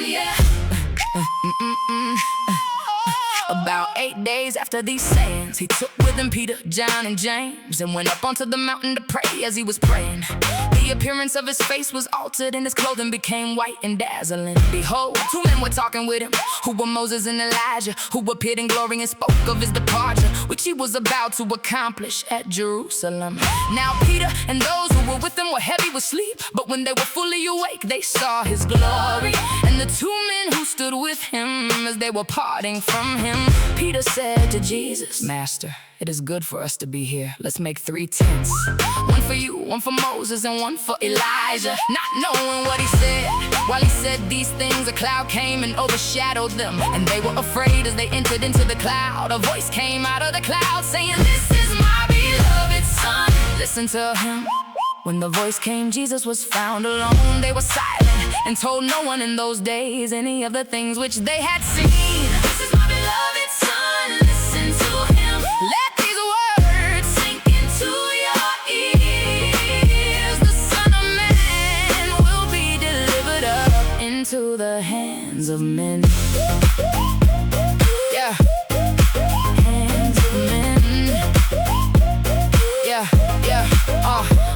Yeah. About 8 days after these sayings, he took with him Peter, John, and James, and went up onto the mountain to pray. As he was praying, the appearance of his face was altered, and his clothing became white and dazzling. Behold, 2 men were talking with him, who were Moses and Elijah, who appeared in glory and spoke of his departure, which he was about to accomplish at Jerusalem. Now Peter and those who were with him were heavy with sleep, but when they were fully awake, they saw his glory, and the 2 men who stood with him as they were parting from him. Peter said to Jesus, "Master, it is good for us to be here. Let's make 3 tents. One for you, one for Moses, and one for Elijah." Not knowing what he said, while he said these things, a cloud came and overshadowed them, and they were afraid as they entered into the cloud. A voice came out of the cloud saying, "This is my beloved Son. Listen to him." When the voice came, Jesus was found alone. They were silent and told no one in those days any of the things which they had seen. "This is my beloved Son, listen to him. Let these words sink into your ears. The Son of Man will be delivered up into the hands of men." Yeah. Hands of men. Yeah, yeah.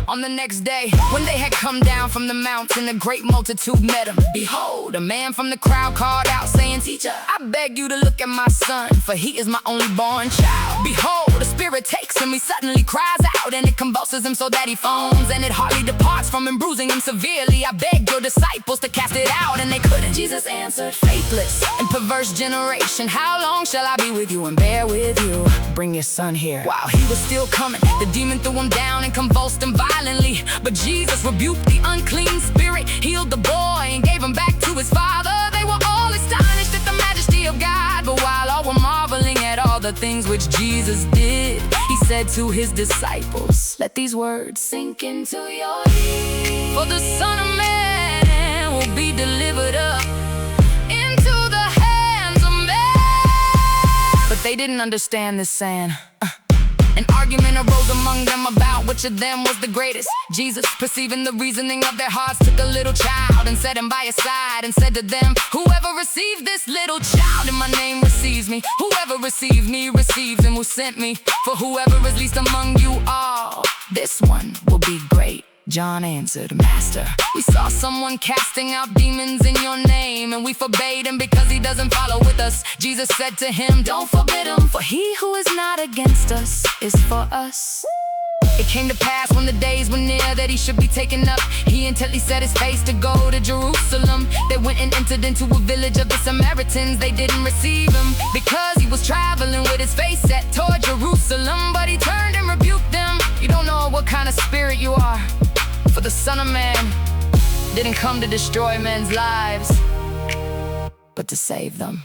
On the next day, when they had come down from the mountain, a great multitude met him. Behold, a man from the crowd called out, saying, "Teacher, I beg you to look at my son, for he is my only born child. Behold, the spirit takes him, he suddenly cries out, and it convulses him so that he foams, and it hardly departs from him, bruising him severely. I begged your disciples to cast it out, and they couldn't." Jesus answered, "Faithless and perverse generation, how long shall I be with you and bear with you? Bring your son here." While he was still coming, the demon threw him down and convulsed him violently. But Jesus rebuked the unclean spirit, healed the boy, and gave him back to his father. They were all astonished at the majesty of God. But while all were marveling at all the things which Jesus did, he said to his disciples, "Let these words sink into your ears. For the Son of Man will be delivered up into the hands of men." But they didn't understand this saying. An argument arose among them about which of them was the greatest. Jesus, perceiving the reasoning of their hearts, took a little child and set him by his side, and said to them, "Whoever receives this little child in my name receives me. Whoever receives me receives him who sent me. For whoever is least among you all, this one will be great." John answered, "Master, we saw someone casting out demons in your name, and we forbade him because he doesn't follow with us." Jesus said to him, "Don't forbid him, for he who is not against us is for us." It came to pass when the days were near that he should be taken up, he intently set his face to go to Jerusalem. They went and entered into a village of the Samaritans. They didn't receive him because he was traveling with his face set toward Jerusalem. But he turned and rebuked them. "You don't know what kind of spirit you are. For the Son of Man didn't come to destroy men's lives, but to save them."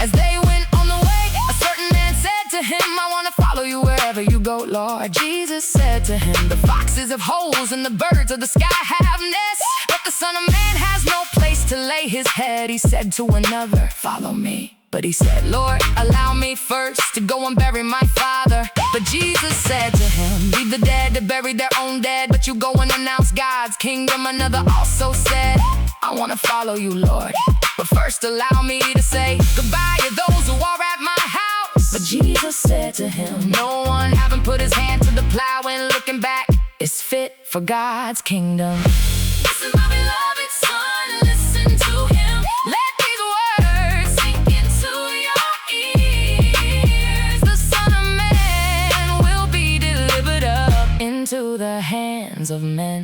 As they went on the way, a certain man said to him, "I want to follow you wherever you go, Lord." Jesus said to him, "The foxes have holes and the birds of the sky have nests, but the Son of Man has no place to lay his head." He said to another, "Follow me." But he said, "Lord, allow me first to go and bury my father." But Jesus said to him, "Leave the dead to bury their own dead, but you go and announce God's kingdom." Another also said, "I want to follow you, Lord, but first allow me to say goodbye to those who are at my house." But Jesus said to him, "No one having put his hand to the plow and looking back is fit for God's kingdom." This is my beloved Son, listen to him. Let these words sink into your ears. The Son of Man will be delivered up into the hands of men.